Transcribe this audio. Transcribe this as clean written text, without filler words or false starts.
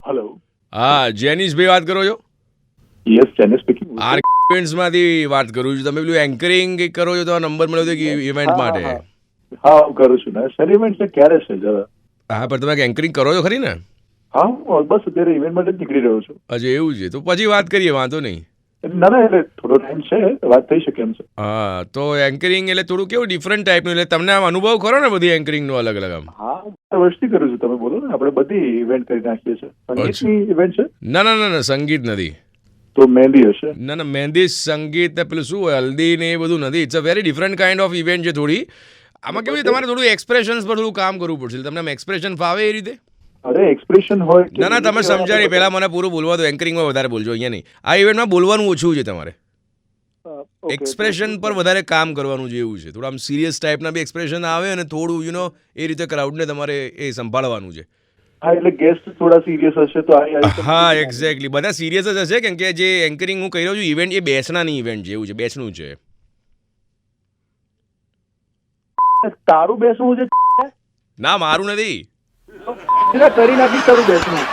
Hello. હા જેનિશભાઈ વાત કરો છો? Yes, Jenis speaking. આર ઇવેન્ટ્સમાંથી વાત કરું છું. તમે પેલું એન્કરિંગ કરો છો તો નંબર મળ્યો હતો ઇવેન્ટ માટે. હા, હું કરું છું ને. સર ઇવેન્ટ છે ક્યારે છે જરા? હા પણ તમે એન્કરિંગ કરો છો ખરી ને? હા, હું બસ અત્યારે ઇવેન્ટ માટે જ નીકળી રહ્યો છું. અચ્છા એવું છે તો પછી વાત કરીએ, વાંધો નહીં. ના ના, એટલે થોડો ટાઈમ છે, વાત થઈ શકે એમ છે. હા તો એન્કરિંગ એટલે થોડું કેવું ડિફરન્ટ ટાઈપનું, એટલે તમને આમ અનુભવ ખરો ને બધી એન્કરિંગનો અલગ અલગ આમ? હા, હું 4 વર્ષથી કરું છું. તમે બોલો ને, આપણે બધી ઇવેન્ટ કરી નાખીએ છીએ. સંગીતની ઇવેન્ટ છે ના ના ના ના સંગીત નથી. તો મહેંદી હશે. ના ના મહેંદી સંગીત ને પેલું શું હોય હલ્દી ને એ બધું નથી. It's a very different kind of event છે થોડી. આમાં કેવું છે, તમારે થોડું એક્સપ્રેશન્સ પર થોડું કામ કરવું પડશે. તમને એક્સપ્રેશન ફાવે એ રીતે? અરે એક્સપ્રેશન હોય કે ના ના તમે સમજ્યા નહીં. પહેલાં મને પૂરું બોલવા દો. એન્કરિંગમાં વધારે બોલજો, અહીંયા નહીં. આ ઇવેન્ટમાં બોલવાનું ઓછું છે તમારે. એક્સપ્રેશન પર વધારે કામ કરવાનું છે એવું છે. થોડા આમ સિરિયસ ટાઈપના બી એક્સપ્રેશન આવે અને થોડું એ રીતે ક્રાઉડને તમારે એ સંભાળવાનું છે. હા, એટલે ગેસ્ટ થોડા સિરિયસ હશે તો હા એક્ઝેક્ટલી, બધા સિરિયસ જ હશે કેમ કે જે એન્કરિંગ હું કહી રહ્યો છું ઇવેન્ટ એ બેસણાની ઇવેન્ટ જેવું છે, બેસણું છે. તારું બેસવું છે? ના મારું નથી. કરી નાખી તારું બેસવું.